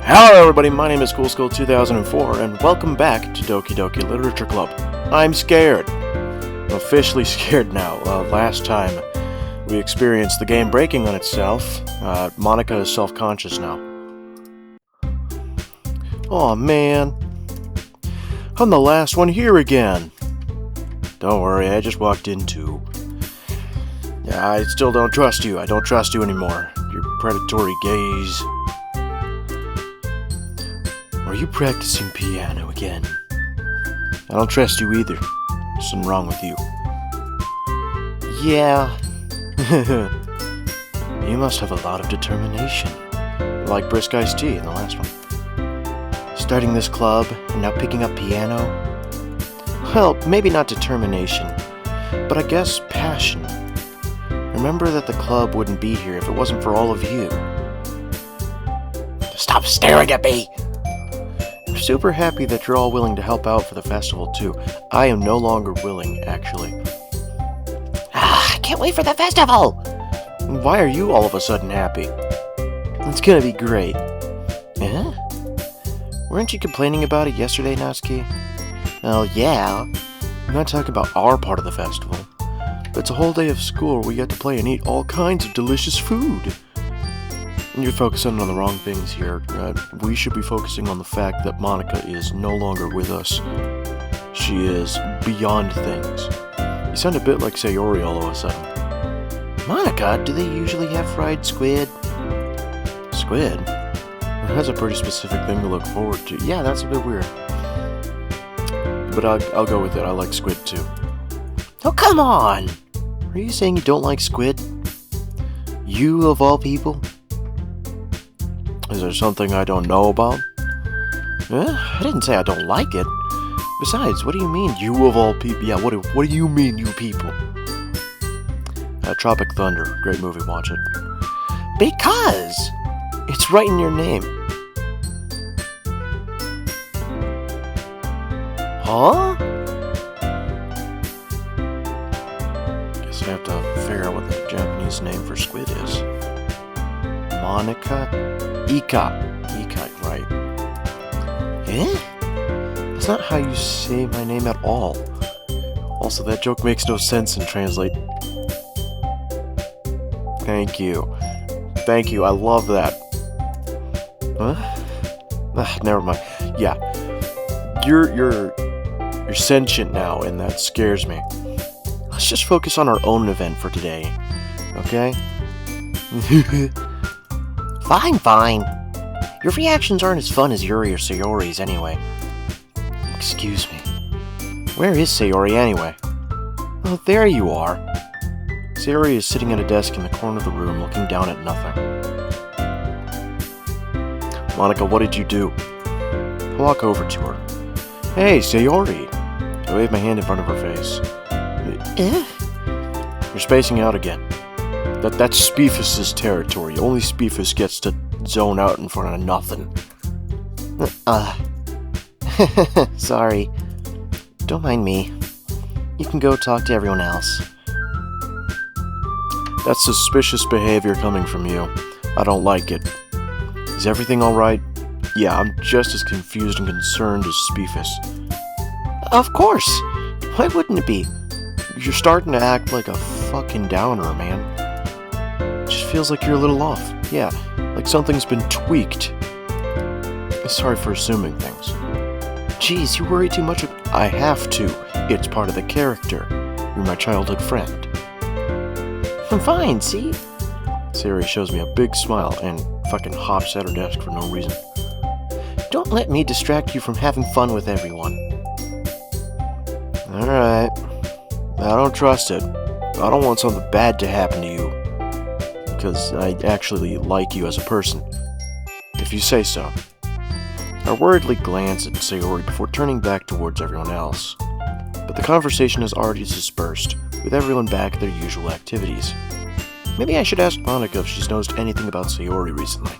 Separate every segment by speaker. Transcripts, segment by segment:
Speaker 1: Hello everybody, my name is School 2004 and welcome back to Doki Literature Club. I'm scared. I'm officially scared now. Last time we experienced the game breaking on itself. Monica is self-conscious now. Aw man. I'm the last one here again. Don't worry, I just walked in too. Yeah, I still don't trust you. I don't trust you anymore. Your predatory gaze. Are you practicing piano again? I don't trust you either. There's something wrong with you. Yeah. You must have a lot of determination. Like brisk iced tea in the last one. Starting this club and now picking up piano? Well, maybe not determination, but I guess passion. Remember that the club wouldn't be here if it wasn't for all of you. Stop staring at me! I'm super happy that you're all willing to help out for the festival too. I am no longer willing, actually.
Speaker 2: I can't wait for the festival!
Speaker 1: Why are you all of a sudden happy? It's gonna be great. Eh? Weren't you complaining about it yesterday, Natsuki?
Speaker 2: Oh yeah.
Speaker 1: I'm not talking about our part of the festival. It's a whole day of school where we get to play and eat all kinds of delicious food. You're focusing on the wrong things here. We should be focusing on the fact that Monica is no longer with us. She is beyond things. You sound a bit like Sayori all of a sudden.
Speaker 2: Monica, do they usually have fried squid?
Speaker 1: Squid? That's a pretty specific thing to look forward to. Yeah, that's a bit weird. But I'll go with it. I like squid too.
Speaker 2: Oh, come on!
Speaker 1: Are you saying you don't like squid? You of all people? Is there something I don't know about? I didn't say I don't like it. Besides, what do you mean, you of all people? Yeah, what do you mean, you people? Tropic Thunder. Great movie, watch it.
Speaker 2: Because!
Speaker 1: It's right in your name.
Speaker 2: Huh?
Speaker 1: Guess I have to figure out what the Japanese name for squid is. Monica? Ika, right.
Speaker 2: Eh?
Speaker 1: That's not how you say my name at all. Also, that joke makes no sense in translate. Thank you. Thank you, I love that. Huh? Never mind. Yeah. You're sentient now, and that scares me. Let's just focus on our own event for today. Okay?
Speaker 2: Fine. Your reactions aren't as fun as Yuri or Sayori's anyway.
Speaker 1: Excuse me. Where is Sayori anyway? Oh, there you are. Sayori is sitting at a desk in the corner of the room looking down at nothing. Monica, what did you do? I walk over to her. Hey, Sayori! I wave my hand in front of her face. You're spacing out again. That's Speefus's territory. Only Speefus gets to zone out in front of nothing.
Speaker 2: Sorry. Don't mind me. You can go talk to everyone else.
Speaker 1: That's suspicious behavior coming from you. I don't like it. Is everything alright? Yeah, I'm just as confused and concerned as Speefus.
Speaker 2: Of course! Why wouldn't it be?
Speaker 1: You're starting to act like a fucking downer, man. It just feels like you're a little off. Yeah, like something's been tweaked. Sorry for assuming things. Jeez, you worry too much. I have to. It's part of the character. You're my childhood friend.
Speaker 2: I'm fine, see?
Speaker 1: Sayori shows me a big smile and fucking hops at her desk for no reason.
Speaker 2: Don't let me distract you from having fun with everyone.
Speaker 1: Alright. I don't trust it. I don't want something bad to happen to you. Because I actually like you as a person. If you say so. I worriedly glance at Sayori before turning back towards everyone else. But the conversation has already dispersed, with everyone back at their usual activities. Maybe I should ask Monica if she's noticed anything about Sayori recently.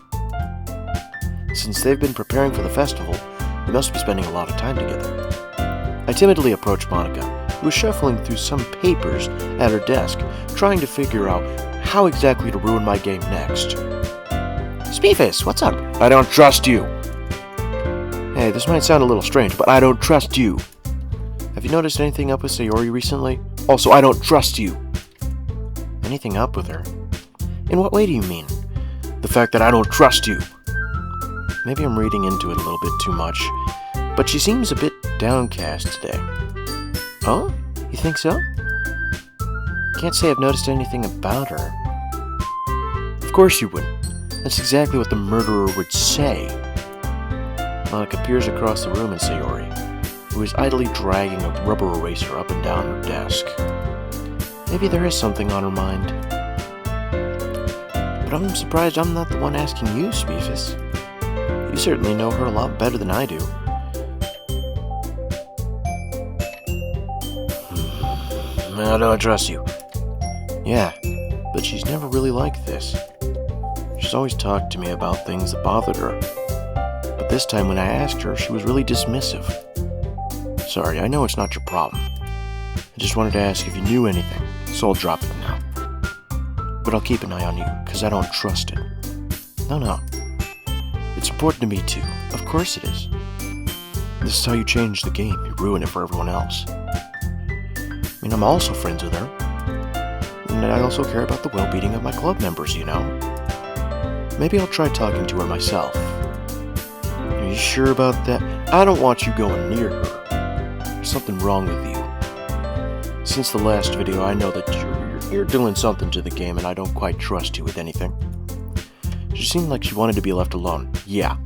Speaker 1: Since they've been preparing for the festival, they must be spending a lot of time together. I timidly approached Monica, who was shuffling through some papers at her desk, trying to figure out how exactly to ruin my game next.
Speaker 2: Speefus, what's up?
Speaker 1: I don't trust you. Hey, this might sound a little strange, but I don't trust you. Have you noticed anything up with Sayori recently? Also, I don't trust you.
Speaker 2: Anything up with her? In what way do you mean?
Speaker 1: The fact that I don't trust you.
Speaker 2: Maybe I'm reading into it a little bit too much, but she seems a bit downcast today. Oh? You think so? Can't say I've noticed anything about her.
Speaker 1: Of course you wouldn't. That's exactly what the murderer would say.
Speaker 2: Monica peers across the room at Sayori, who is idly dragging a rubber eraser up and down her desk. Maybe there is something on her mind. But I'm surprised I'm not the one asking you, Speefus. You certainly know her a lot better than I do.
Speaker 1: I don't trust you.
Speaker 2: Yeah, but she's never really like this. She's always talked to me about things that bothered her. But this time when I asked her, she was really dismissive. Sorry, I know it's not your problem. I just wanted to ask if you knew anything, so I'll drop it now. But I'll keep an eye on you, because I don't trust it. No. It's important to me too. Of course it is. This is how you change the game. You ruin it for everyone else. I mean, I'm also friends with her. And I also care about the well-being of my club members, you know. Maybe I'll try talking to her myself.
Speaker 1: Are you sure about that? I don't want you going near her. There's something wrong with you. Since the last video, I know that you're doing something to the game, and I don't quite trust you with anything. She seemed like she wanted to be left alone. Yeah.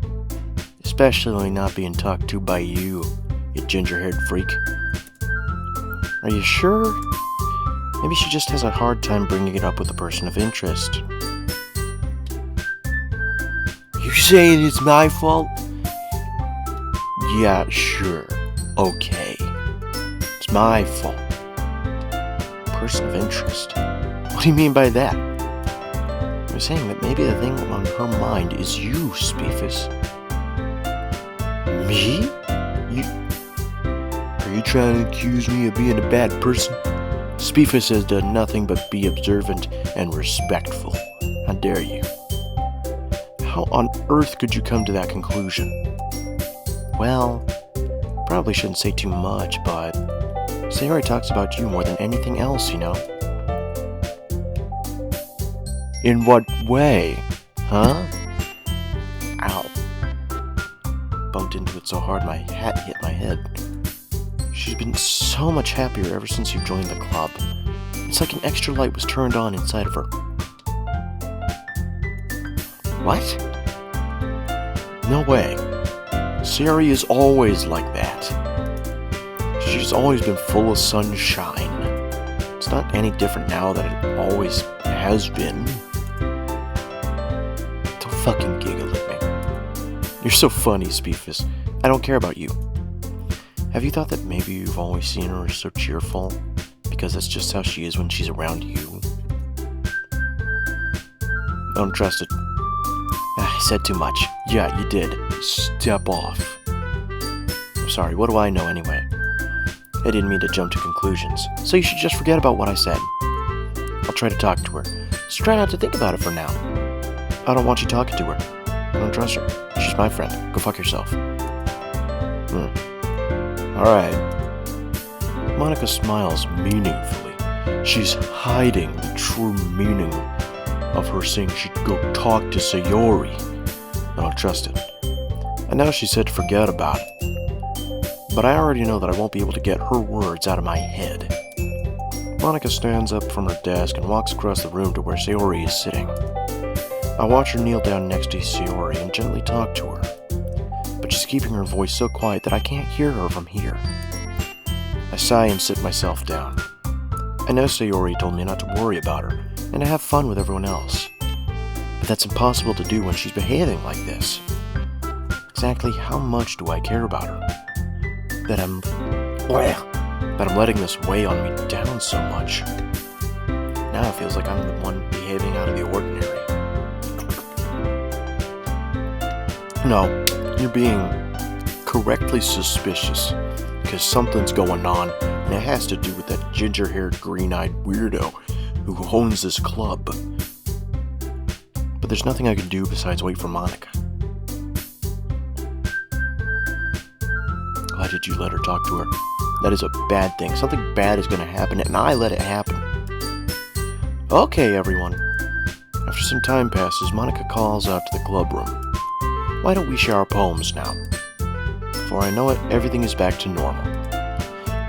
Speaker 1: Especially not being talked to by you ginger-haired freak.
Speaker 2: Are you sure? Maybe she just has a hard time bringing it up with a person of interest.
Speaker 1: You saying it's my fault? Yeah, sure. Okay. It's my fault.
Speaker 2: Person of interest?
Speaker 1: What do you mean by that?
Speaker 2: I'm saying that maybe the thing on her mind is you, Speefus.
Speaker 1: Me? Are you trying to accuse me of being a bad person? Speefus has done nothing but be observant and respectful. How dare you? How on earth could you come to that conclusion?
Speaker 2: Well, probably shouldn't say too much, but Sayori talks about you more than anything else, you know.
Speaker 1: In what way? Huh?
Speaker 2: Ow. Bumped into it so hard my hat hit my head. She's been so much happier ever since you joined the club. It's like an extra light was turned on inside of her. What?
Speaker 1: No way. Sayori is always like that. She's always been full of sunshine. It's not any different now than it always has been. Don't fucking giggle at me.
Speaker 2: You're so funny, Speefus. I don't care about you. Have you thought that maybe you've always seen her so cheerful? Because that's just how she is when she's around you.
Speaker 1: Don't trust it.
Speaker 2: I said too much.
Speaker 1: Yeah, you did. Step off.
Speaker 2: I'm sorry, what do I know anyway? I didn't mean to jump to conclusions, so you should just forget about what I said. I'll try to talk to her. Just try not to think about it for now. I don't want you talking to her. I don't trust her. She's my friend. Go fuck yourself.
Speaker 1: Alright.
Speaker 2: Monica smiles meaningfully.
Speaker 1: She's hiding the true meaning of her saying she'd go talk to Sayori. I don't trust it. And now she said to forget about it. But I already know that I won't be able to get her words out of my head. Monica stands up from her desk and walks across the room to where Sayori is sitting. I watch her kneel down next to Sayori and gently talk to her. But she's keeping her voice so quiet that I can't hear her from here. I sigh and sit myself down. I know Sayori told me not to worry about her and to have fun with everyone else. But that's impossible to do when she's behaving like this. Exactly how much do I care about her? That I'm letting this weigh on me down so much. Now it feels like I'm the one behaving out of the ordinary. No, you're being correctly suspicious, because something's going on, and it has to do with that ginger-haired, green-eyed weirdo who owns this club. But there's nothing I can do besides wait for Monica.
Speaker 2: Why did you let her talk to her? That is a bad thing. Something bad is going to happen, and I let it happen. Okay, everyone. After some time passes, Monica calls out to the club room. Why don't we share our poems now? Before I know it, everything is back to normal.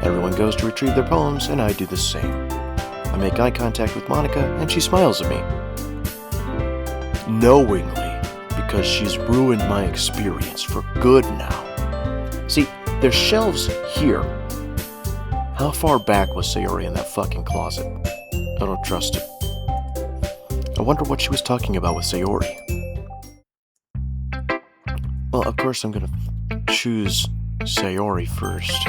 Speaker 2: Everyone goes to retrieve their poems, and I do the same. I make eye contact with Monica, and she smiles at me. Knowingly, because she's ruined my experience for good now. See, there's shelves here. How far back was Sayori in that fucking closet? I don't trust it. I wonder what she was talking about with Sayori. Well, of course I'm gonna choose Sayori first.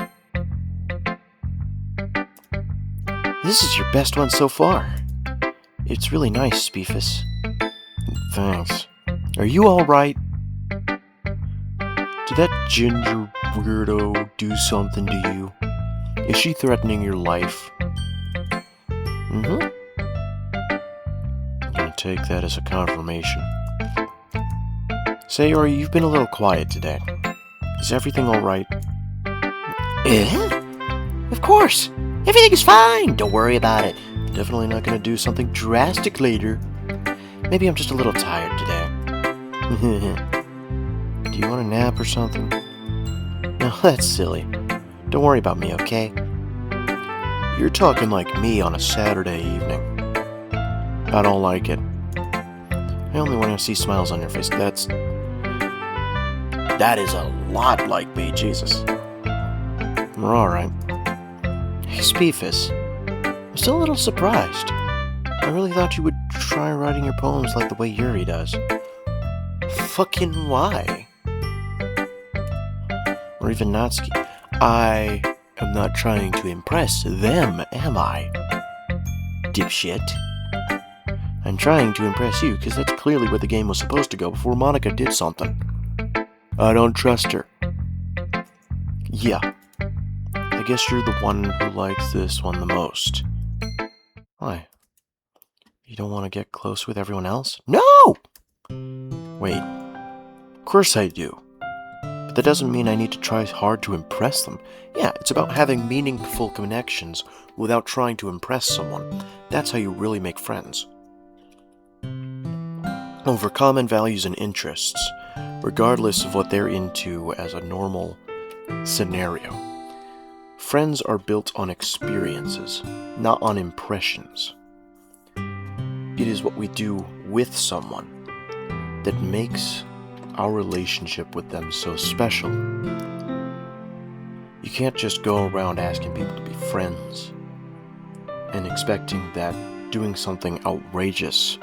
Speaker 2: This is your best one so far. It's really nice, Beefus. Thanks. Are you alright? Did that ginger weirdo do something to you? Is she threatening your life? I'm gonna take that as a confirmation. Sayori, you've been a little quiet today. Is everything alright? Of course! Everything is fine! Don't worry about it. Definitely not gonna do something drastic later. Maybe I'm just a little tired today. Do you want a nap or something? No, that's silly. Don't worry about me, okay? You're talking like me on a Saturday evening. I don't like it. I only want to see smiles on your face. That is a lot like me, Jesus. We're alright. Hey, Speefus. I'm still a little surprised. I really thought you would try writing your poems like the way Yuri does. Fucking why? Or even Natsuki. I am not trying to impress them, am I? Dipshit. I'm trying to impress you, because that's clearly where the game was supposed to go before Monica did something. I don't trust her. Yeah. I guess you're the one who likes this one the most. Why? You don't want to get close with everyone else? No! Wait. Of course I do. But that doesn't mean I need to try hard to impress them. Yeah, it's about having meaningful connections without trying to impress someone. That's how you really make friends. Over common values and interests, regardless of what they're into as a normal scenario. Friends are built on experiences, not on impressions. It is what we do with someone that makes our relationship with them so special. You can't just go around asking people to be friends and expecting that doing something outrageous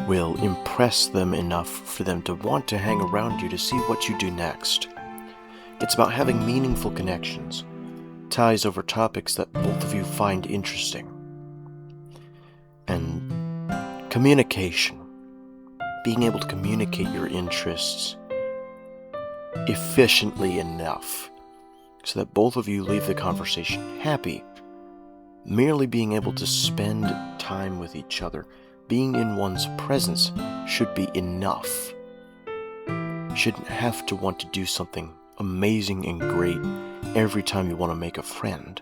Speaker 2: will impress them enough for them to want to hang around you to see what you do next. It's about having meaningful connections, ties over topics that both of you find interesting, and communication. Being able to communicate your interests efficiently enough so that both of you leave the conversation happy. Merely being able to spend time with each other, being in one's presence, should be enough. You shouldn't have to want to do something amazing and great every time you want to make a friend.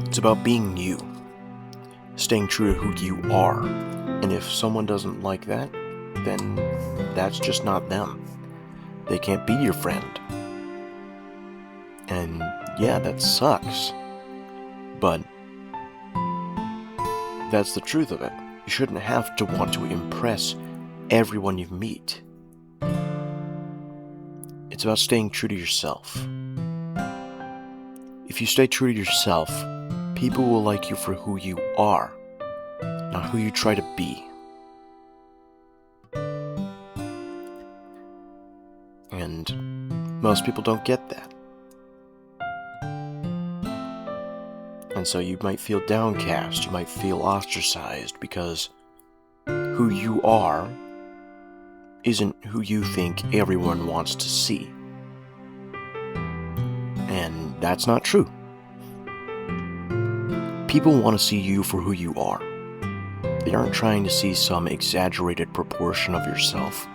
Speaker 2: It's about being you. Staying true to who you are. And if someone doesn't like that, then that's just not them. They can't be your friend. And yeah, that sucks. But that's the truth of it. You shouldn't have to want to impress everyone you meet. It's about staying true to yourself. If you stay true to yourself, people will like you for who you are, not who you try to be. And most people don't get that. And so you might feel downcast, you might feel ostracized because who you are isn't who you think everyone wants to see. And that's not true. People want to see you for who you are. They aren't trying to see some exaggerated proportion of yourself.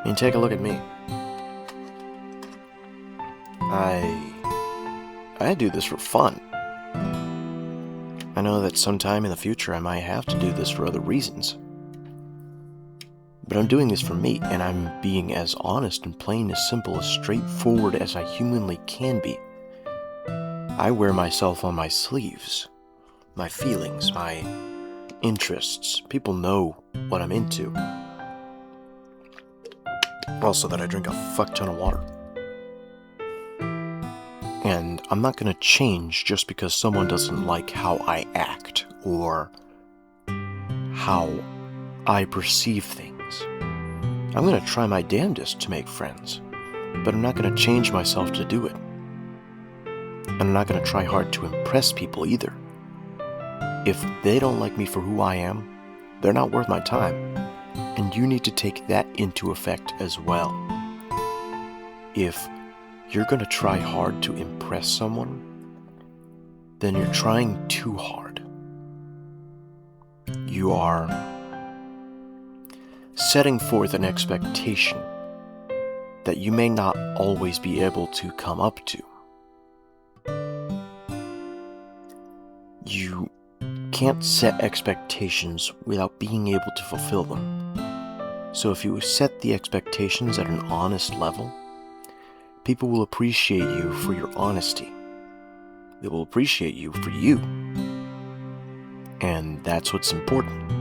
Speaker 2: I mean, take a look at me. I do this for fun. I know that sometime in the future I might have to do this for other reasons. But I'm doing this for me, and I'm being as honest and plain, as simple, as straightforward as I humanly can be. I wear myself on my sleeves. My feelings, my interests. People know what I'm into. Also that I drink a fuck ton of water. And I'm not going to change just because someone doesn't like how I act or how I perceive things. I'm going to try my damnedest to make friends, but I'm not going to change myself to do it. And I'm not going to try hard to impress people either. If they don't like me for who I am, they're not worth my time. And you need to take that into effect as well. If you're going to try hard to impress someone, then you're trying too hard. You are setting forth an expectation that you may not always be able to come up to. You can't set expectations without being able to fulfill them. So if you set the expectations at an honest level, people will appreciate you for your honesty. They will appreciate you for you. And that's what's important.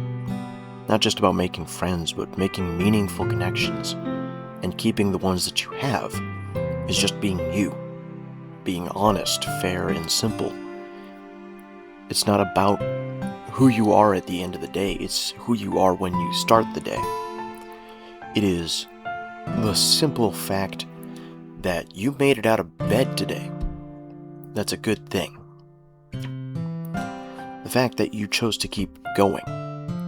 Speaker 2: Not just about making friends, but making meaningful connections. And keeping the ones that you have is just being you. Being honest, fair, and simple. It's not about who you are at the end of the day. It's who you are when you start the day. It is the simple fact that you made it out of bed today. That's a good thing. The fact that you chose to keep going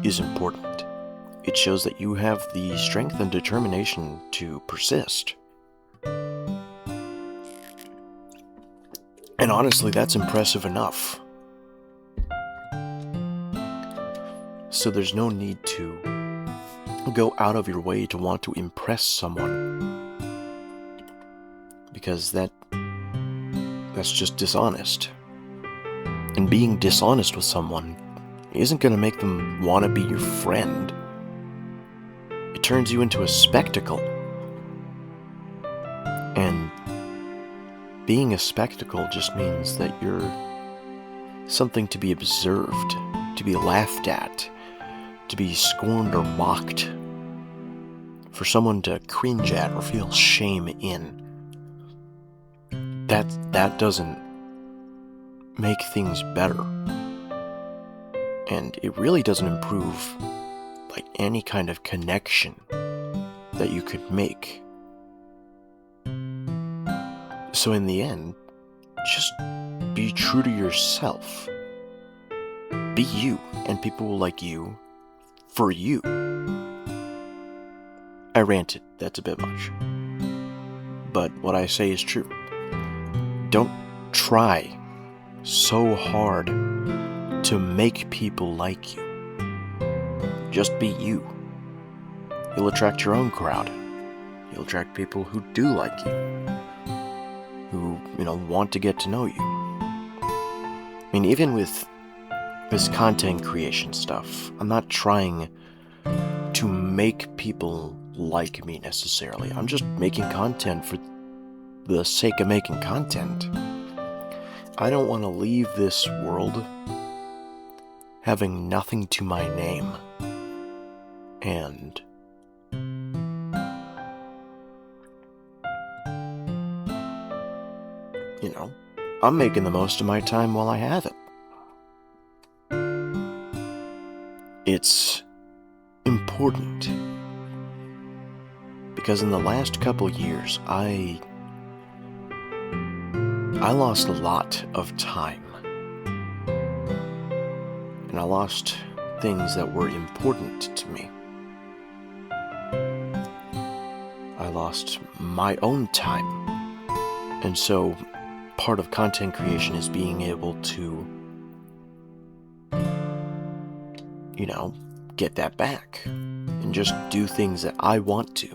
Speaker 2: is important. It shows that you have the strength and determination to persist. And honestly, that's impressive enough. So there's no need to go out of your way to want to impress someone, because that's just dishonest. And being dishonest with someone isn't going to make them want to be your friend. It turns you into a spectacle. And being a spectacle just means that you're something to be observed, to be laughed at, to be scorned or mocked, for someone to cringe at or feel shame in. That doesn't make things better. And it really doesn't improve like any kind of connection that you could make. So in the end, just be true to yourself. Be you, and people will like you for you. I ranted, that's a bit much. But what I say is true. Don't try so hard to make people like you. Just be you. You'll attract your own crowd. You'll attract people who do like you. Who, want to get to know you. I mean, even with this content creation stuff, I'm not trying to make people like me necessarily. I'm just making content for the sake of making content. I don't want to leave this world having nothing to my name. And I'm making the most of my time while I have it. It's important because in the last couple years, I lost a lot of time. And I lost things that were important to me. I lost my own time. And so part of content creation is being able to, get that back and just do things that I want to.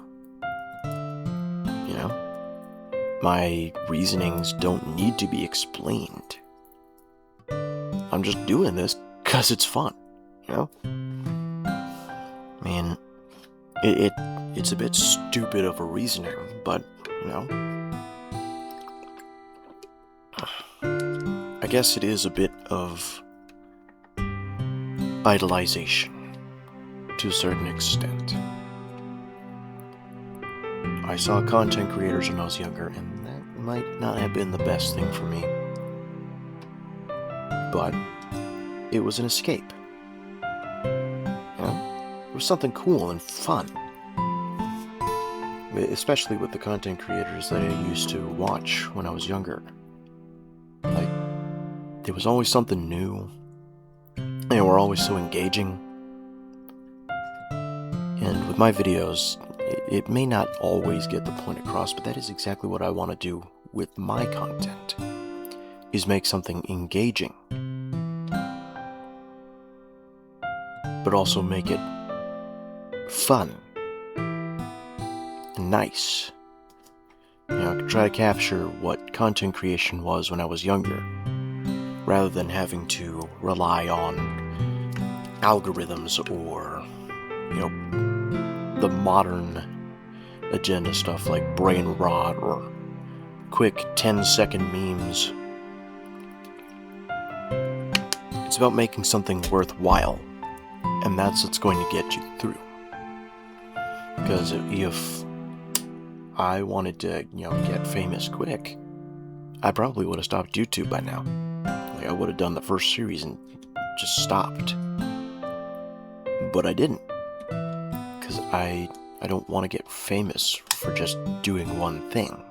Speaker 2: My reasonings don't need to be explained. I'm just doing this because it's fun, you know? I mean, it's a bit stupid of a reasoning, but, you know, I guess it is a bit of idolization to a certain extent. I saw content creators when I was younger, and that might not have been the best thing for me. But it was an escape. You know? It was something cool and fun. Especially with the content creators that I used to watch when I was younger. Like, there was always something new. They were always so engaging. And with my videos, it may not always get the point across, but that is exactly what I want to do with my content, is make something engaging, but also make it fun and nice. You know, try to capture what content creation was when I was younger, rather than having to rely on algorithms or, you know, the modern agenda stuff like brain rot or quick 10-second memes. It's about making something worthwhile, and that's what's going to get you through. Because if I wanted to, you know, get famous quick, I probably would have stopped YouTube by now. Like, I would have done the first series and just stopped. But I didn't. Because I don't want to get famous for just doing one thing.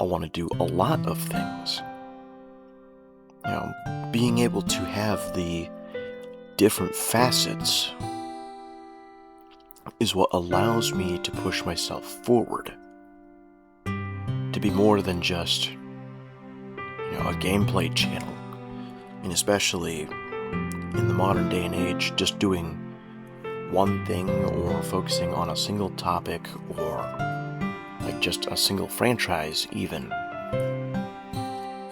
Speaker 2: I want to do a lot of things. You know, being able to have the different facets is what allows me to push myself forward. To be more than just, you know, a gameplay channel. And especially in the modern day and age, just doing one thing or focusing on a single topic or like just a single franchise even.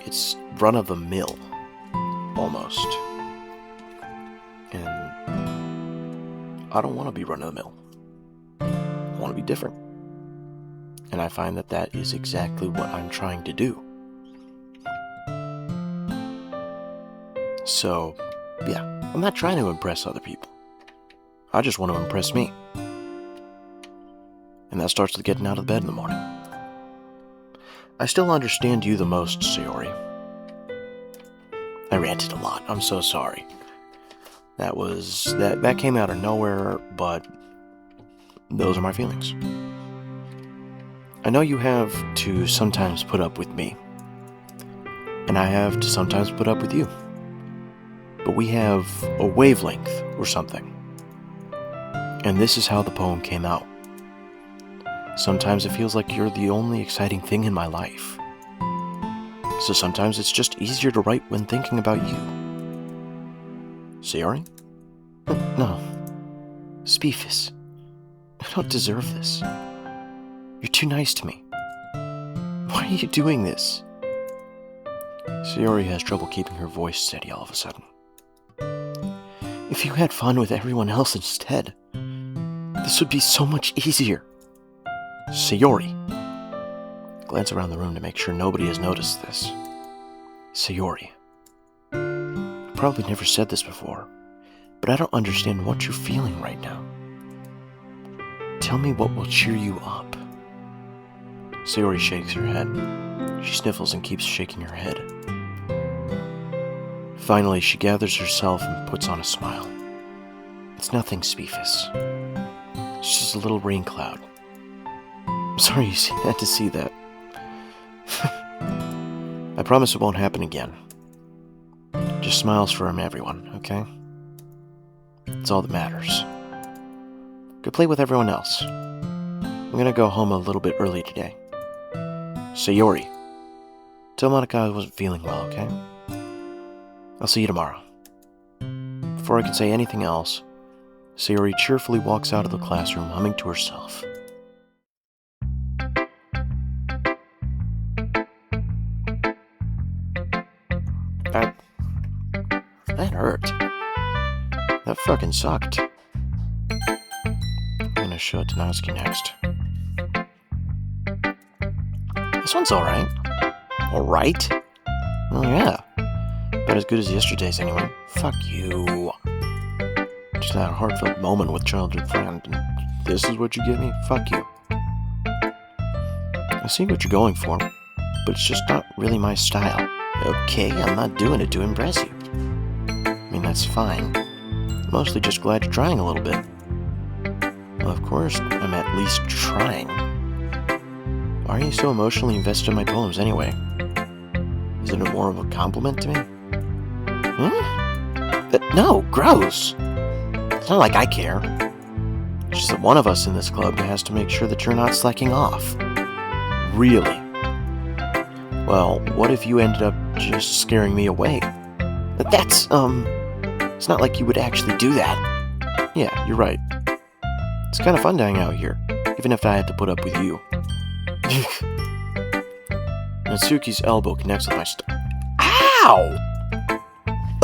Speaker 2: It's run-of-the-mill, almost. And I don't want to be run-of-the-mill. I want to be different. And I find that that is exactly what I'm trying to do. So, yeah, I'm not trying to impress other people. I just want to impress me. And that starts with getting out of bed in the morning. I still understand you the most, Sayori. I ranted a lot. I'm so sorry. That came out of nowhere, but those are my feelings. I know you have to sometimes put up with me. And I have to sometimes put up with you. But we have a wavelength or something. And this is how the poem came out. Sometimes it feels like you're the only exciting thing in my life. So sometimes it's just easier to write when thinking about you. Sayori? No. Speefus. I don't deserve this. You're too nice to me. Why are you doing this? Sayori has trouble keeping her voice steady all of a sudden. If you had fun with everyone else instead, this would be so much easier. Sayori. Glance around the room to make sure nobody has noticed this. Sayori. I probably never said this before, but I don't understand what you're feeling right now. Tell me what will cheer you up. Sayori shakes her head. She sniffles and keeps shaking her head. Finally, she gathers herself and puts on a smile. It's nothing, Speefus. It's just a little rain cloud. I'm sorry you had to see that. I promise it won't happen again. Just smiles from everyone, okay? It's all that matters. Go play with everyone else. I'm gonna go home a little bit early today. Sayori, tell Monica I wasn't feeling well, okay? I'll see you tomorrow. Before I can say anything else, Sayori cheerfully walks out of the classroom, humming to herself. hurt. That fucking sucked. I'm gonna show Tanoski next. This one's alright. Alright? Oh yeah. About as good as yesterday's anyway. Fuck you. Just had a heartfelt moment with childhood friend, and this is what you give me? Fuck you. I see what you're going for, but it's just not really my style. Okay, I'm not doing it to impress you. I mean, that's fine. I'm mostly just glad you're trying a little bit. Well, of course, I'm at least trying. Why are you so emotionally invested in my poems anyway? Isn't it more of a compliment to me? No, gross! It's not like I care. It's just that one of us in this club has to make sure that you're not slacking off. Really? Well, what if you ended up just scaring me away? But that's, it's not like you would actually do that. Yeah, you're right. It's kind of fun to hang out here, even if I had to put up with you. Natsuki's elbow connects with my Ow!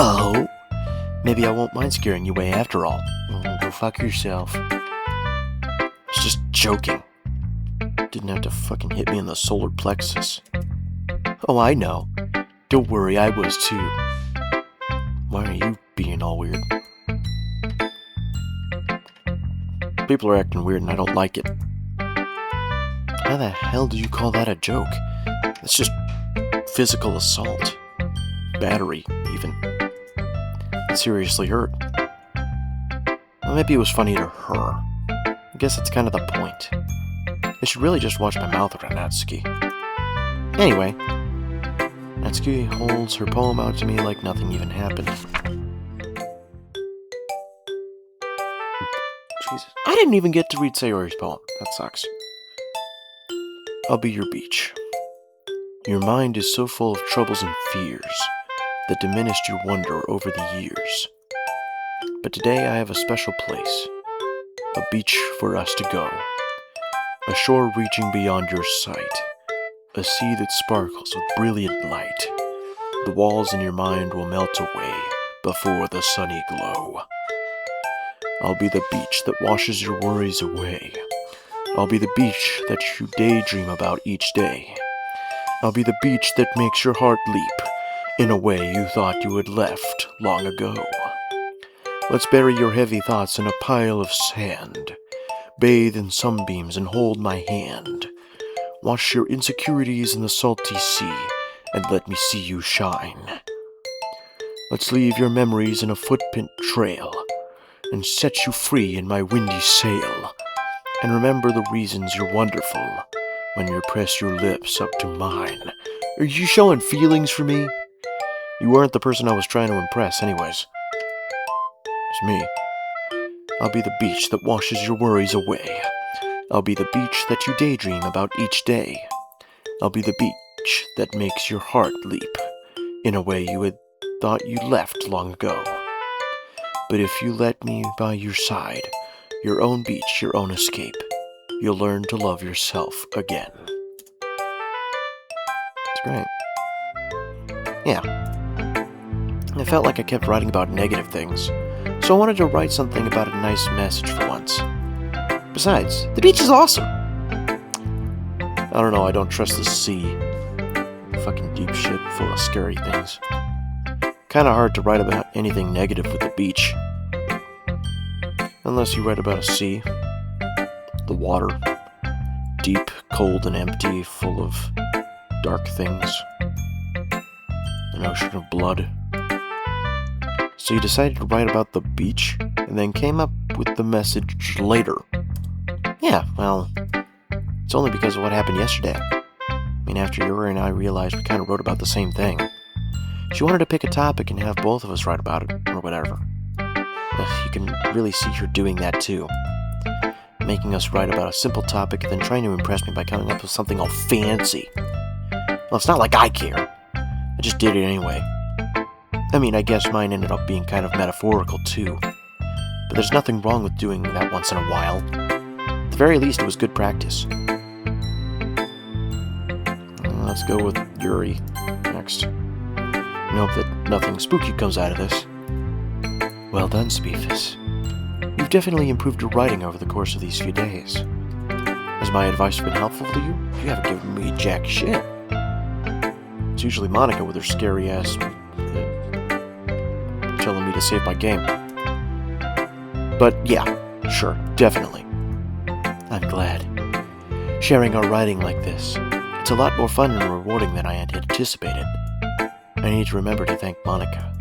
Speaker 2: Oh, maybe I won't mind scaring you away after all. Go fuck yourself. I was just joking. Didn't have to fucking hit me in the solar plexus. Oh, I know. Don't worry, I was too. Why are you being all weird? People are acting weird and I don't like it. How the hell do you call that a joke? It's just physical assault. Battery, even. It seriously hurt. Well, maybe it was funny to her. I guess that's kind of the point. I should really just watch my mouth around Natsuki. Anyway, Natsuki holds her poem out to me like nothing even happened. Jesus. I didn't even get to read Sayori's poem. That sucks. I'll be your beach. Your mind is so full of troubles and fears that diminished your wonder over the years. But today I have a special place, a beach for us to go, a shore reaching beyond your sight, a sea that sparkles with brilliant light. The walls in your mind will melt away before the sunny glow. I'll be the beach that washes your worries away. I'll be the beach that you daydream about each day. I'll be the beach that makes your heart leap in a way you thought you had left long ago. Let's bury your heavy thoughts in a pile of sand. Bathe in sunbeams and hold my hand. Wash your insecurities in the salty sea and let me see you shine. Let's leave your memories in a footprint trail and set you free in my windy sail. And remember the reasons you're wonderful when you press your lips up to mine. Are you showing feelings for me? You weren't the person I was trying to impress anyways. It's me. I'll be the beach that washes your worries away. I'll be the beach that you daydream about each day. I'll be the beach that makes your heart leap in a way you had thought you left long ago. But if you let me by your side, your own beach, your own escape, you'll learn to love yourself again. It's great. Yeah. I felt like I kept writing about negative things, so I wanted to write something about a nice message for once. Besides, the beach is awesome! I don't know, I don't trust the sea. Fucking deep shit full of scary things. Kinda hard to write about anything negative with the beach. Unless you write about a sea. The water. Deep, cold, and empty, full of dark things. An ocean of blood. So you decided to write about the beach, and then came up with the message later. Yeah, well, it's only because of what happened yesterday. I mean, after Yuri and I realized we kind of wrote about the same thing. She wanted to pick a topic and have both of us write about it, or whatever. You can really see her doing that too. Making us write about a simple topic and then trying to impress me by coming up with something all fancy. Well, it's not like I care. I just did it anyway. I mean, I guess mine ended up being kind of metaphorical too. But there's nothing wrong with doing that once in a while. At the very least, it was good practice. Let's go with Yuri next. And hope that nothing spooky comes out of this. Well done, Speefus. You've definitely improved your writing over the course of these few days. Has my advice been helpful to you? You haven't given me jack shit. It's usually Monica with her scary ass telling me to save my game. But yeah, sure, definitely. I'm glad. Sharing our writing like this, it's a lot more fun and rewarding than I had anticipated. I need to remember to thank Monica.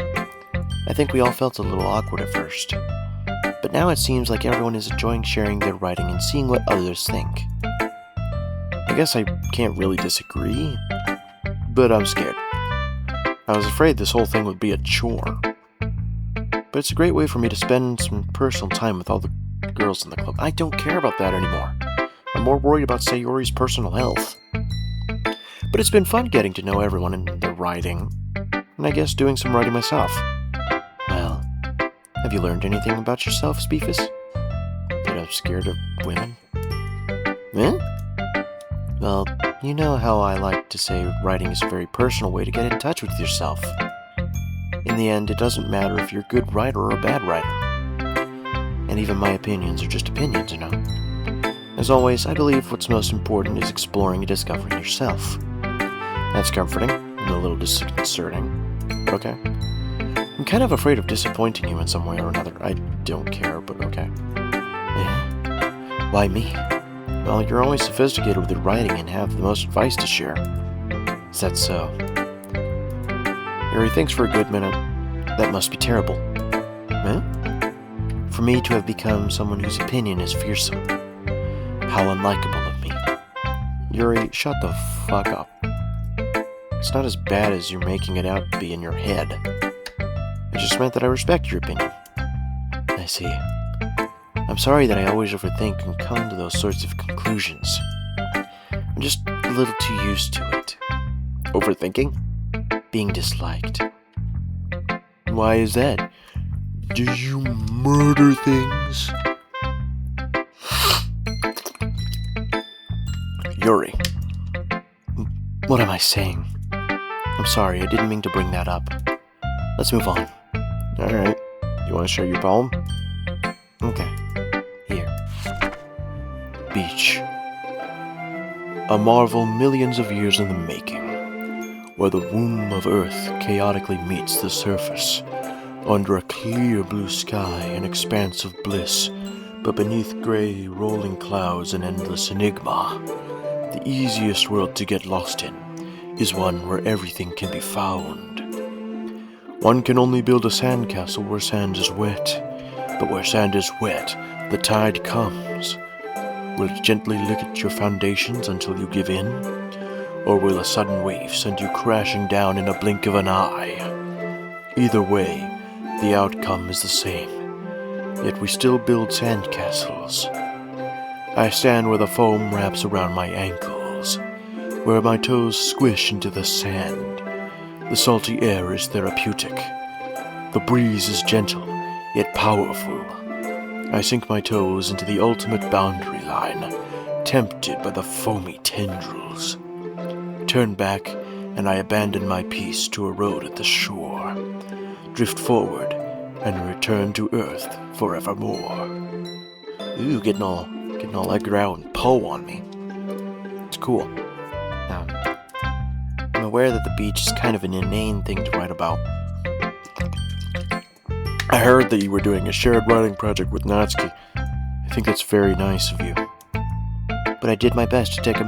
Speaker 2: I think we all felt a little awkward at first, but now it seems like everyone is enjoying sharing their writing and seeing what others think. I guess I can't really disagree, but I'm scared. I was afraid this whole thing would be a chore. But it's a great way for me to spend some personal time with all the girls in the club. I don't care about that anymore. I'm more worried about Sayori's personal health. But it's been fun getting to know everyone and their writing, and I guess doing some writing myself. Well, have you learned anything about yourself, Speefus? That I'm scared of women? Eh? Well, you know how I like to say writing is a very personal way to get in touch with yourself. In the end, it doesn't matter if you're a good writer or a bad writer. And even my opinions are just opinions, you know. As always, I believe what's most important is exploring and discovering yourself. That's comforting and a little disconcerting, but okay. I'm kind of afraid of disappointing you in some way or another. I don't care, but okay. Yeah? Why me? Well, you're always sophisticated with your writing and have the most advice to share. Is that so? Yuri thinks for a good minute. That must be terrible. Huh? For me to have become someone whose opinion is fearsome. How unlikable of me. Yuri, shut the fuck up. It's not as bad as you're making it out to be in your head. It just meant that I respect your opinion. I see. I'm sorry that I always overthink and come to those sorts of conclusions. I'm just a little too used to it. Overthinking? Being disliked. Why is that? Do you murder things? Yuri. What am I saying? I'm sorry, I didn't mean to bring that up. Let's move on. Alright. You want to share your poem? Okay. Here. Beach. A marvel millions of years in the making, where the womb of Earth chaotically meets the surface, under a clear blue sky, an expanse of bliss, but beneath gray, rolling clouds, an endless enigma. The easiest world to get lost in is one where everything can be found. One can only build a sandcastle where sand is wet, but where sand is wet, the tide comes. Will it gently lick at your foundations until you give in? Or will a sudden wave send you crashing down in a blink of an eye? Either way, the outcome is the same. Yet we still build sandcastles. I stand where the foam wraps around my ankles, where my toes squish into the sand. The salty air is therapeutic. The breeze is gentle, yet powerful. I sink my toes into the ultimate boundary line, tempted by the foamy tendrils. Turn back, and I abandon my peace to erode at the shore, drift forward, and return to Earth forevermore. Ooh, getting all Edgar Allan Poe on me. It's cool. I'm aware that the beach is kind of an inane thing to write about. I heard that you were doing a shared writing project with Natsuki. I think that's very nice of you. But I did my best to take a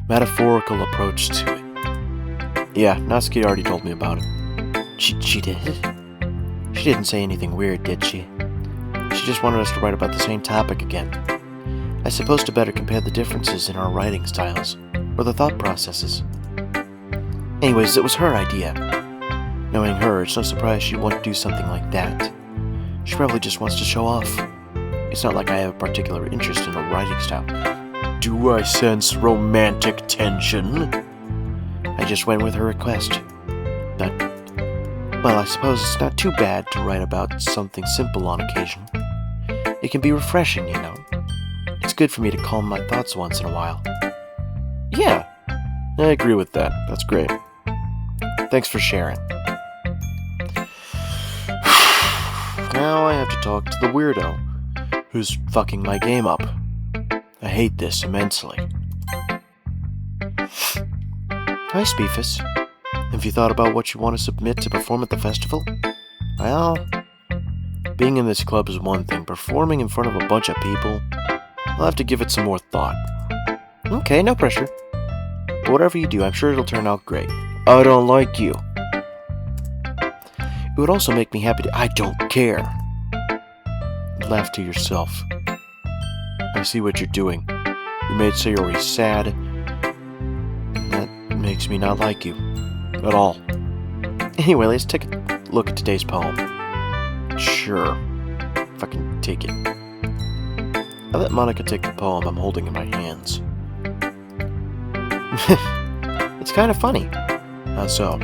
Speaker 2: metaphorical approach to it. Yeah, Natsuki already told me about it. She did? She didn't say anything weird, did she? She just wanted us to write about the same topic again. I suppose to better compare the differences in our writing styles, or the thought processes. Anyways, it was her idea. Knowing her, it's no surprise she'd want to do something like that. She probably just wants to show off. It's not like I have a particular interest in her writing style. Do I sense romantic tension? I just went with her request. But, well, I suppose it's not too bad to write about something simple on occasion. It can be refreshing, you know. It's good for me to calm my thoughts once in a while. Yeah, I agree with that. That's great. Thanks for sharing.
Speaker 1: now I have to talk to the weirdo who's fucking my game up. I hate this immensely. Hi, Speefus. Have you thought about what you want to submit to perform at the festival? Well, being in this club is one thing. Performing in front of a bunch of people, I'll have to give it some more thought. Okay, no pressure. But whatever you do, I'm sure it'll turn out great. I don't like you. It would also make me happy to... I don't care. Laugh to yourself. I see what you're doing. You made Sayori sad. And that makes me not like you. At all. Anyway, let's take a look at today's poem. Sure. Fucking take it. I let Monica take the poem I'm holding in my hands. It's kind of funny. How so?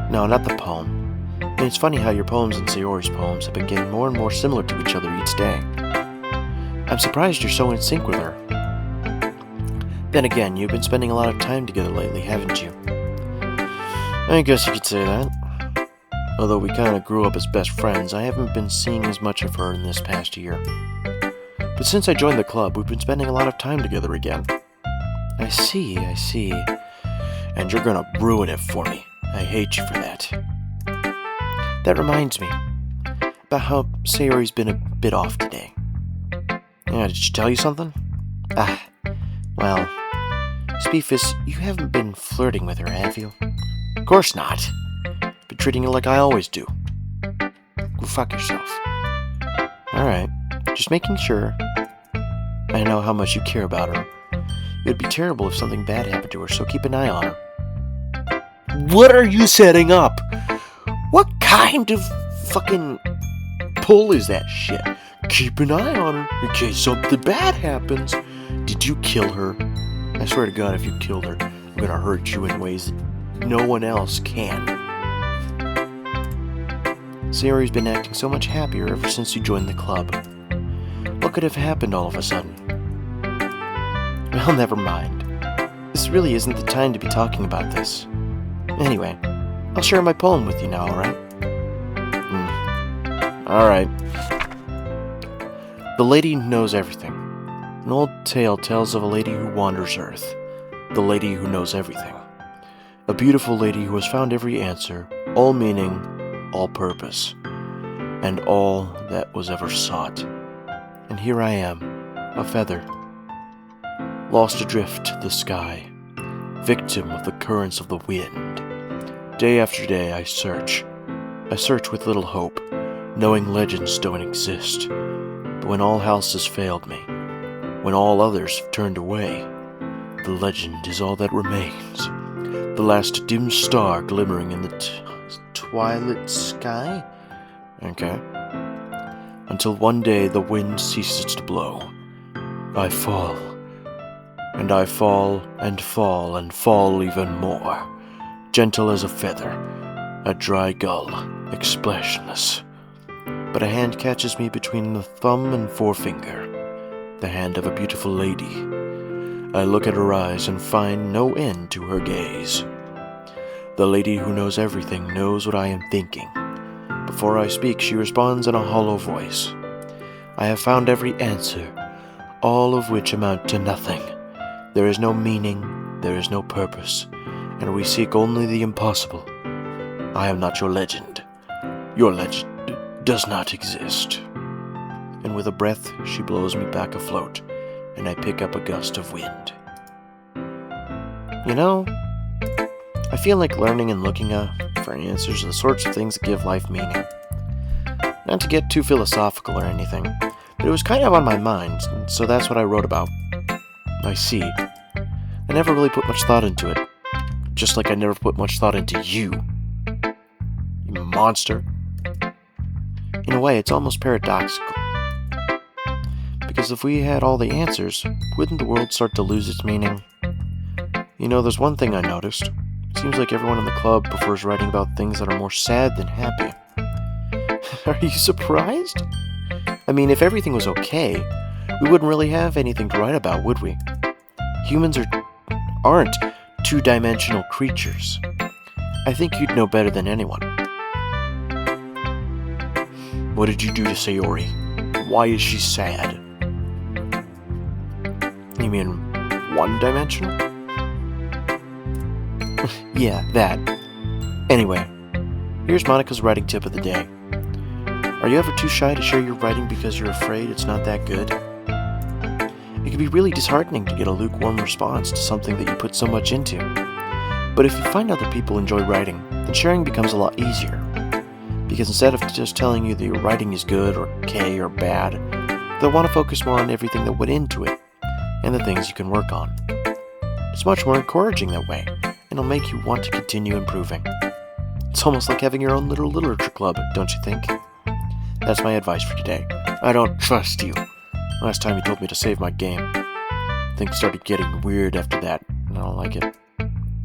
Speaker 1: No, not the poem. I mean, it's funny how your poems and Sayori's poems have been getting more and more similar to each other each day. I'm surprised you're so in sync with her. Then again, you've been spending a lot of time together lately, haven't you? I guess you could say that. Although we kinda grew up as best friends, I haven't been seeing as much of her in this past year. But since I joined the club, we've been spending a lot of time together again. I see. And you're gonna ruin it for me. I hate you for that. That reminds me about how Sayori's been a bit off today. Yeah, did she tell you something? Well, Speefus, you haven't been flirting with her, have you? Of course not. Been treating her like I always do. Go fuck yourself. Alright, just making sure. I know how much you care about her. It would be terrible if something bad happened to her, so keep an eye on her. What are you setting up? What kind of fucking pull is that shit? Keep an eye on her in case something bad happens. Did you kill her? I swear to God, if you killed her, I'm gonna hurt you in ways that no one else can. Sayori's been acting so much happier ever since you joined the club. What could have happened all of a sudden? Well, never mind. This really isn't the time to be talking about this. Anyway, I'll share my poem with you now, alright? Alright. The Lady Who Knows Everything. An old tale tells of a lady who wanders Earth. The lady who knows everything. A beautiful lady who has found every answer, all meaning, all purpose, and all that was ever sought. And here I am, a feather, lost adrift to the sky, victim of the currents of the wind. Day after day I search with little hope, knowing legends don't exist. But when all else has failed me, when all others have turned away, the legend is all that remains. The last dim star glimmering in the twilight sky? Okay. Until one day the wind ceases to blow. I fall. And I fall and fall and fall even more. Gentle as a feather, a dry gull, expressionless. But a hand catches me between the thumb and forefinger, the hand of a beautiful lady. I look at her eyes and find no end to her gaze. The lady who knows everything knows what I am thinking. Before I speak, she responds in a hollow voice. I have found every answer, all of which amount to nothing. There is no meaning, there is no purpose, and we seek only the impossible. I am not your legend. Your legend does not exist. And with a breath, she blows me back afloat, and I pick up a gust of wind. You know, I feel like learning and looking for answers are the sorts of things that give life meaning. Not to get too philosophical or anything, but it was kind of on my mind, and so that's what I wrote about. I see. I never really put much thought into it. Just like I never put much thought into you. You monster. In a way, it's almost paradoxical. Because if we had all the answers, wouldn't the world start to lose its meaning? You know, there's one thing I noticed. It seems like everyone in the club prefers writing about things that are more sad than happy. Are you surprised? I mean, if everything was okay, we wouldn't really have anything to write about, would we? Humans aren't two-dimensional creatures. I think you'd know better than anyone. What did you do to Sayori? Why is she sad? You mean one-dimensional? Yeah, that. Anyway, here's Monica's writing tip of the day. Are you ever too shy to share your writing because you're afraid it's not that good? It can be really disheartening to get a lukewarm response to something that you put so much into. But if you find other people enjoy writing, then sharing becomes a lot easier. Because instead of just telling you that your writing is good or okay or bad, they'll want to focus more on everything that went into it and the things you can work on. It's much more encouraging that way, and it'll make you want to continue improving. It's almost like having your own little literature club, don't you think? That's my advice for today. I don't trust you. Last time you told me to save my game. Things started getting weird after that, and I don't like it.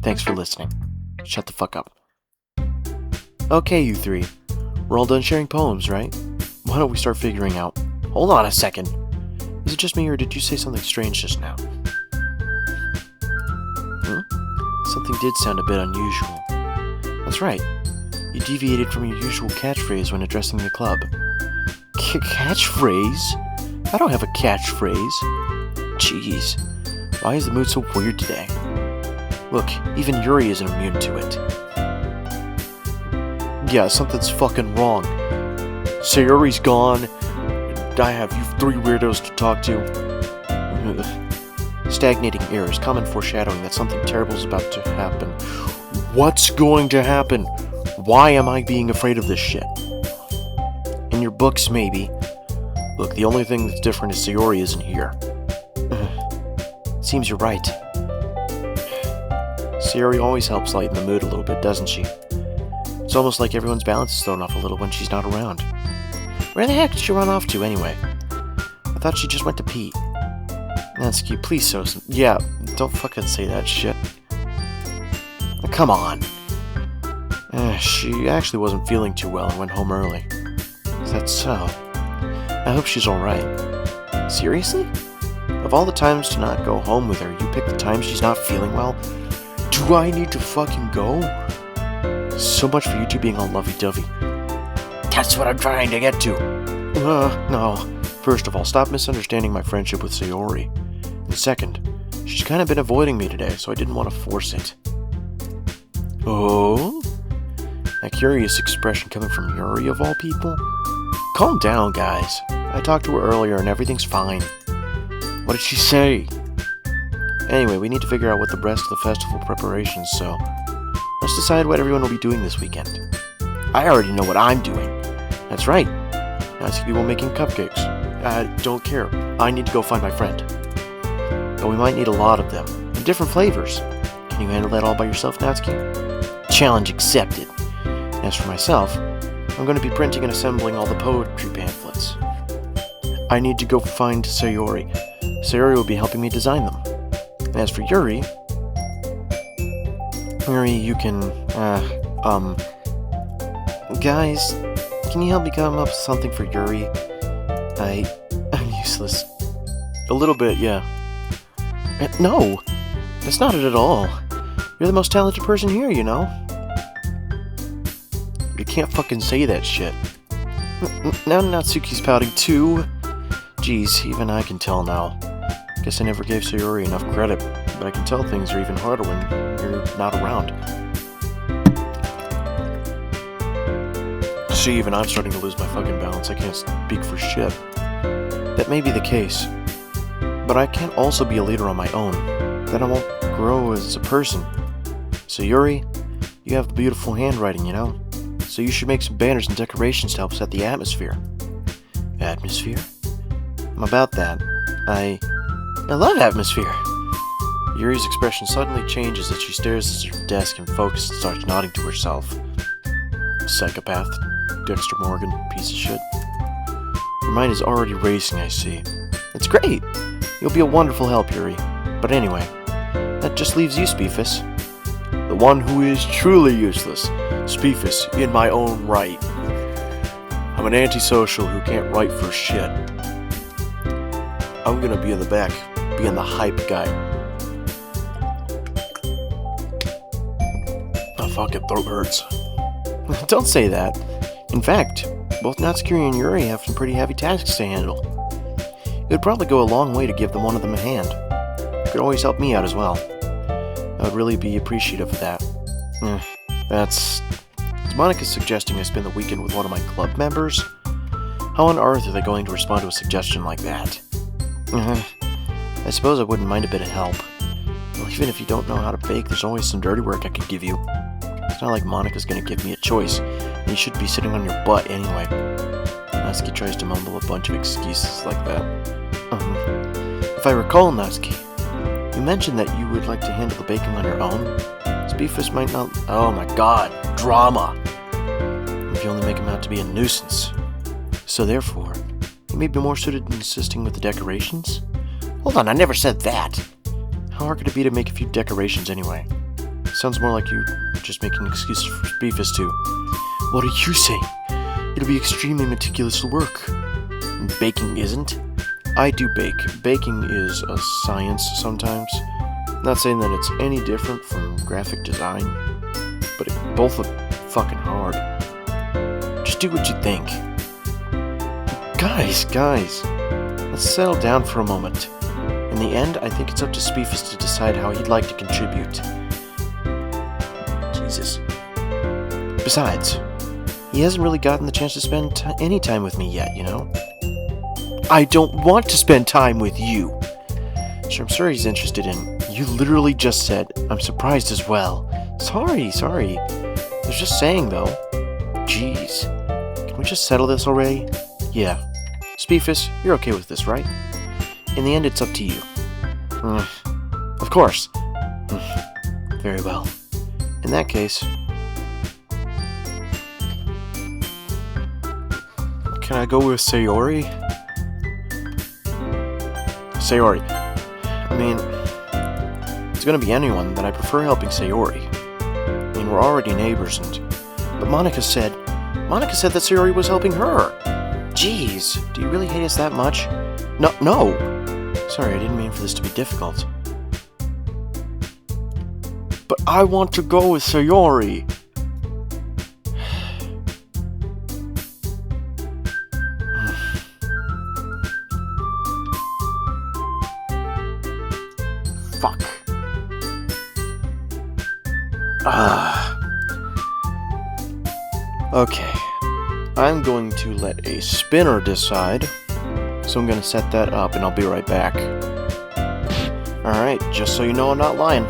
Speaker 1: Thanks for listening. Shut the fuck up. Okay, you three. We're all done sharing poems, right? Why don't we start figuring out... Hold on a second. Is it just me, or did you say something strange just now? Something did sound a bit unusual. That's right. You deviated from your usual catchphrase when addressing the club. Catchphrase? I don't have a catchphrase. Jeez. Why is the mood so weird today? Look, even Yuri isn't immune to it. Yeah, something's fucking wrong. Sayori's gone, and I have you three weirdos to talk to. Stagnating ears, common foreshadowing that something terrible is about to happen. What's going to happen? Why am I being afraid of this shit? In your books, maybe. Look, the only thing that's different is Sayori isn't here. Seems you're right. Sayori always helps lighten the mood a little bit, doesn't she? It's almost like everyone's balance is thrown off a little when she's not around. Where the heck did she run off to, anyway? I thought she just went to pee. Natsuki, please, yeah, don't fucking say that shit. Come on. She actually wasn't feeling too well and went home early. Is that so? I hope she's alright. Seriously? Of all the times to not go home with her, you pick the time she's not feeling well? Do I need to fucking go? So much for you two being all lovey-dovey. That's what I'm trying to get to. No. First of all, stop misunderstanding my friendship with Sayori. And second, she's kind of been avoiding me today, so I didn't want to force it. Oh? That curious expression coming from Yuri, of all people? Calm down, guys. I talked to her earlier and everything's fine. What did she say? Anyway, we need to figure out what the rest of the festival preparations, so... let's decide what everyone will be doing this weekend. I already know what I'm doing. That's right. Natsuki will be making cupcakes. I don't care. I need to go find my friend. But we might need a lot of them, in different flavors. Can you handle that all by yourself, Natsuki? Challenge accepted. As for myself, I'm going to be printing and assembling all the poetry pamphlets. I need to go find Sayori. Sayori will be helping me design them. As for Yuri, you can, guys, can you help me come up with something for Yuri? I'm useless. A little bit, yeah. No, that's not it at all. You're the most talented person here, you know? You can't fucking say that shit. Now Natsuki's pouting too. Jeez, even I can tell now. Guess I never gave Sayori enough credit, but I can tell things are even harder when you're not around. See, even I'm starting to lose my fucking balance. I can't speak for shit. That may be the case, but I can't also be a leader on my own. Then I won't grow as a person. Sayori, you have the beautiful handwriting, you know? So you should make some banners and decorations to help set the atmosphere. Atmosphere? I'm about that. I love atmosphere. Yuri's expression suddenly changes as she stares at her desk and focuses and starts nodding to herself. Psychopath. Dexter Morgan. Piece of shit. Her mind is already racing, I see. It's great! You'll be a wonderful help, Yuri. But anyway, that just leaves you, Speefus. The one who is truly useless. Speefus, in my own right. I'm an antisocial who can't write for shit. I'm gonna be in the back, being the hype guy. Oh, fucking throat hurts. Don't say that. In fact,
Speaker 2: both Natsuki and Yuri have some pretty heavy tasks to handle. It would probably go a long way to give them one of them a hand. It could always help me out as well. I would really be appreciative of that. That's... Is Monica suggesting I spend the weekend with one of my club members? How on earth are they going to respond to a suggestion like that? I suppose I wouldn't mind a bit of help. Well, even if you don't know how to bake, there's always some dirty work I could give you. It's not like Monica's gonna give me a choice, and you should be sitting on your butt anyway. Natsuki tries to mumble a bunch of excuses like that. If I recall, Natsuki, you mentioned that you would like to handle the baking on your own. Beefus might not... Oh my god, drama! If you only make him out to be a nuisance. So therefore, you may be more suited in assisting with the decorations? Hold on, I never said that! How hard could it be to make a few decorations anyway? Sounds more like you're just making excuses for Beefus too. What do you say? It'll be extremely meticulous work. And baking isn't? I do bake. Baking is a science sometimes. Not saying that it's any different from graphic design, but both look fucking hard. Just do what you think. Guys, let's settle down for a moment. In the end, I think it's up to Beefus to decide how he'd like to contribute. Jesus. Besides, he hasn't really gotten the chance to spend any time with me yet, you know? I don't want to spend time with you! Sure, I'm sure he's interested in... You literally just said, I'm surprised as well. Sorry. I was just saying, though. Jeez. Can we just settle this already? Yeah. Beefus, you're okay with this, right? In the end, it's up to you. Of course. Very well. In that case... Can I go with Sayori? Sayori. I mean... It's gonna be anyone, but I prefer helping Sayori. I mean, we're already neighbors, But Monica said that Sayori was helping her! Jeez, do you really hate us that much? No! Sorry, I didn't mean for this to be difficult. But I want to go with Sayori! Fuck. Okay. I'm going to let a spinner decide. So I'm going to set that up and I'll be right back. Alright, just so you know I'm not lying.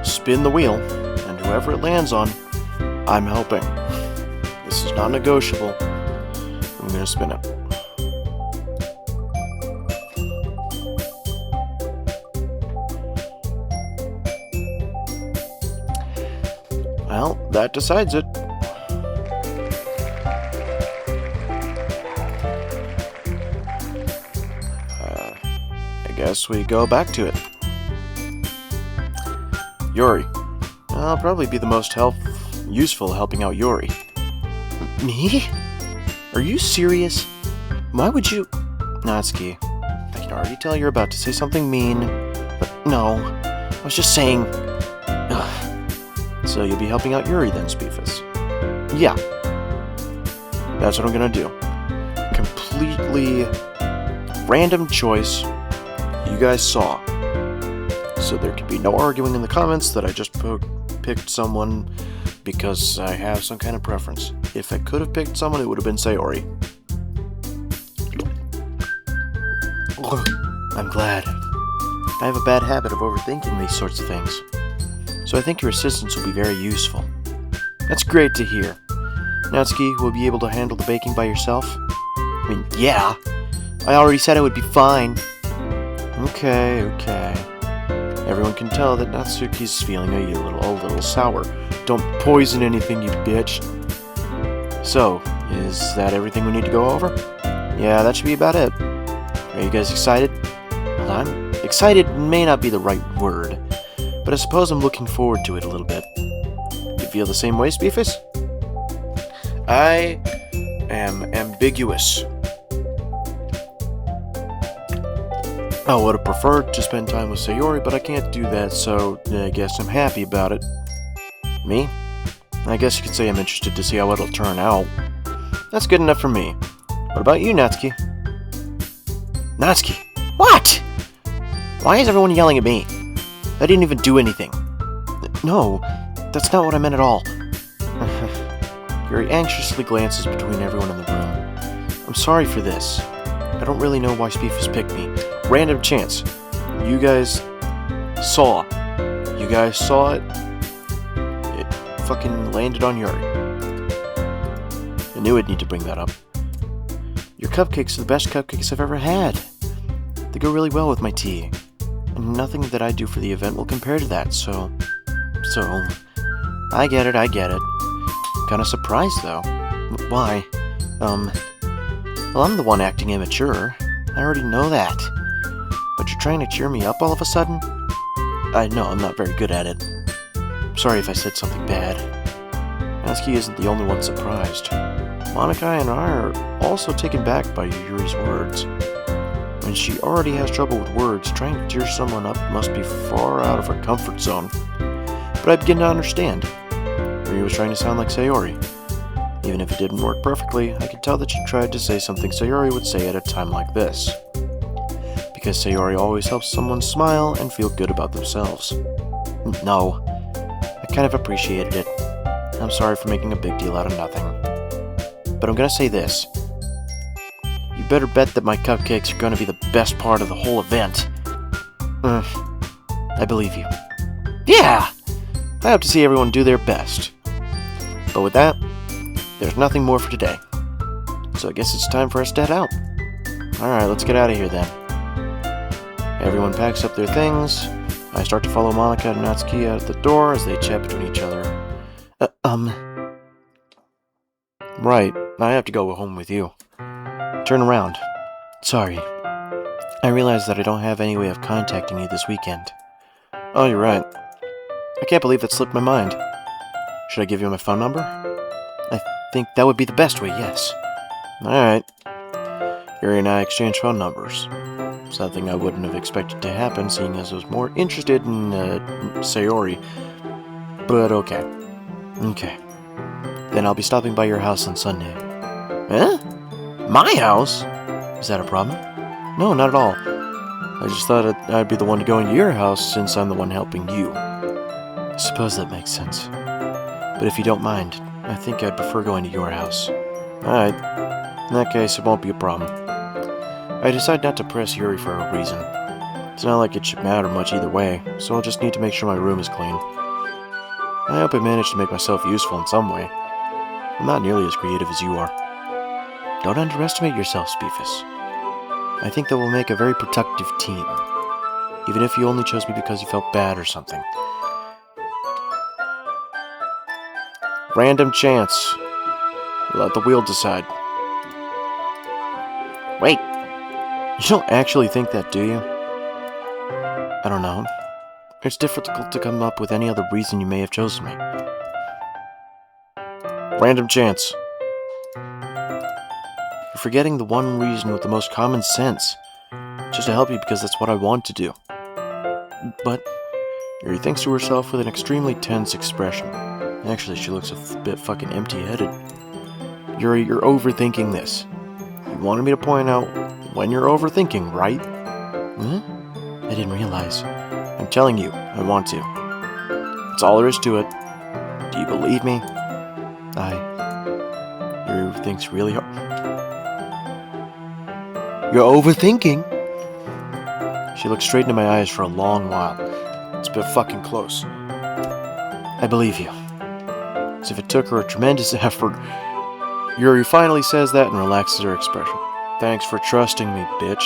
Speaker 2: Spin the wheel, and whoever it lands on, I'm helping. This is not negotiable. I'm going to spin it. Well, that decides it. I guess we go back to it. Yuri. I'll probably be the most useful helping out Yuri. Me? Are you serious? Why would you... Natsuki, I can already tell you're about to say something mean, but no. I was just saying... Ugh. So you'll be helping out Yuri then, Beefus? Yeah. That's what I'm gonna do. Completely random choice. You guys saw. So there can be no arguing in the comments that I just picked someone because I have some kind of preference. If I could have picked someone, it would have been Sayori. I'm glad. I have a bad habit of overthinking these sorts of things. So I think your assistance will be very useful. That's great to hear. Natsuki, will you be able to handle the baking by yourself? I mean, yeah. I already said I would be fine. Okay. Everyone can tell that Natsuki's feeling a little sour. Don't poison anything, you bitch. So, is that everything we need to go over? Yeah, that should be about it. Are you guys excited? Well, I'm excited may not be the right word, but I suppose I'm looking forward to it a little bit. You feel the same way, Beefus? I am ambiguous. I would have preferred to spend time with Sayori, but I can't do that, so I guess I'm happy about it. Me?
Speaker 1: I guess you could say I'm interested to see how it'll turn out. That's good enough for me. What about you, Natsuki?
Speaker 2: Natsuki, what? Why is everyone yelling at me? I didn't even do anything.
Speaker 1: No, that's not what I meant at all. Yuri anxiously glances between everyone in the room. I'm sorry for this. I don't really know why Speefus picked me. Random chance. You guys saw. You guys saw it. It fucking landed on Yuri. I knew I'd need to bring that up. Your cupcakes are the best cupcakes I've ever had. They go really well with my tea. And nothing that I do for the event will compare to that, so... I get it. I'm kinda surprised, though. Why? Well, I'm the one acting immature. I already know that. But you're trying to cheer me up all of a sudden? I know I'm not very good at it. Sorry if I said something bad. Natsuki isn't the only one surprised. Monika and I are also taken back by Yuri's words. When she already has trouble with words, trying to cheer someone up must be far out of her comfort zone. But I begin to understand. Yuri was trying to sound like Sayori. Even if it didn't work perfectly, I could tell that she tried to say something Sayori would say at a time like this. Because Sayori always helps someone smile and feel good about themselves. No, I kind of appreciated it. I'm sorry for making a big deal out of nothing. But I'm gonna say this. You better bet that my cupcakes are gonna be the best part of the whole event. I believe you. Yeah! I hope to see everyone do their best. But with that, there's nothing more for today. So I guess it's time for us to head out. Alright, let's get out of here then. Everyone packs up their things. I start to follow Monika and Natsuki out the door as they chat between each other. Right, I have to go home with you. Turn around. Sorry. I realize that I don't have any way of contacting you this weekend. Oh, you're right. I can't believe it slipped my mind. Should I give you my phone number? I think that would be the best way, yes. Alright. Yuri and I exchanged phone numbers. Something I wouldn't have expected to happen, seeing as I was more interested in, Sayori. But okay. Okay. Then I'll be stopping by your house on Sunday. Huh? My house? Is that a problem? No, not at all. I just thought I'd be the one going to your house since I'm the one helping you. I suppose that makes sense. But if you don't mind, I think I'd prefer going to your house. Alright. In that case, it won't be a problem. I decide not to press Yuri for a reason. It's not like it should matter much either way, so I'll just need to make sure my room is clean. I hope I managed to make myself useful in some way. I'm not nearly as creative as you are. Don't underestimate yourself, Speefus. I think that we'll make a very productive team. Even if you only chose me because you felt bad or something. Random chance. Let the wheel decide. Wait. You don't actually think that, do you? I don't know. It's difficult to come up with any other reason you may have chosen me. Random chance. You're forgetting the one reason with the most common sense. Just to help you because that's what I want to do. But Yuri thinks to herself with an extremely tense expression. Actually, she looks a bit fucking empty-headed. Yuri, you're overthinking this. You wanted me to point out when you're overthinking, right? Huh? I didn't realize. I'm telling you, I want to. That's all there is to it. Do you believe me? Yuri thinks really hard. You're overthinking? She looks straight into my eyes for a long while. It's a bit fucking close. I believe you. As if it took her a tremendous effort. Yuri finally says that and relaxes her expression. Thanks for trusting me, bitch.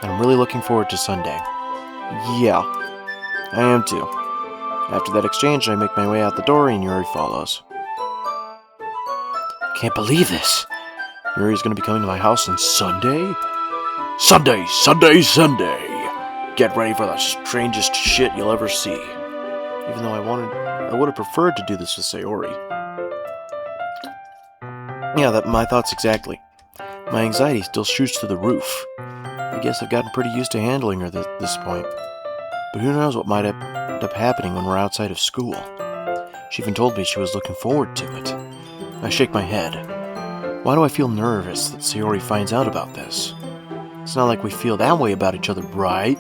Speaker 1: And I'm really looking forward to Sunday. Yeah, I am too. After that exchange, I make my way out the door and Yuri follows. Can't believe this. Yuri's gonna be coming to my house on Sunday? Sunday! Get ready for the strangest shit you'll ever see. Even though I would have preferred to do this with Sayori. Yeah, my thoughts exactly. My anxiety still shoots through the roof. I guess I've gotten pretty used to handling her at this point. But who knows what might end up happening when we're outside of school.
Speaker 2: She even told me she was looking forward to it. I shake my head. Why do I feel nervous that Sayori finds out about this? It's not like we feel that way about each other, right?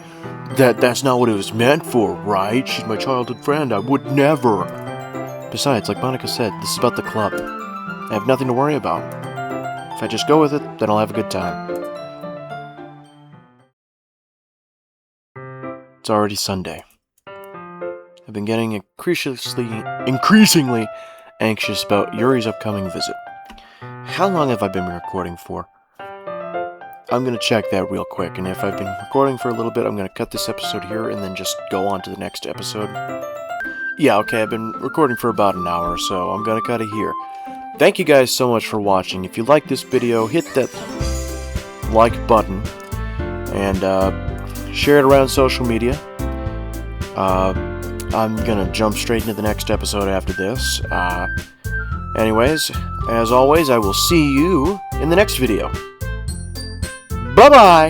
Speaker 2: That's not what it was meant for, right? She's my childhood friend. I would never. Besides, like Monica said, this is about the club. I have nothing to worry about. If I just go with it, then I'll have a good time. It's already Sunday. I've been getting increasingly anxious about Yuri's upcoming visit. How long have I been recording for? I'm going to check that real quick, and if I've been recording for a little bit, I'm going to cut this episode here and then just go on to the next episode. Yeah, okay, I've been recording for about an hour, so I'm going to cut it here. Thank you guys so much for watching. If you like this video, hit that like button, and share it around social media. I'm going to jump straight into the next episode after this. Anyways, as always, I will see you in the next video. Bye-bye!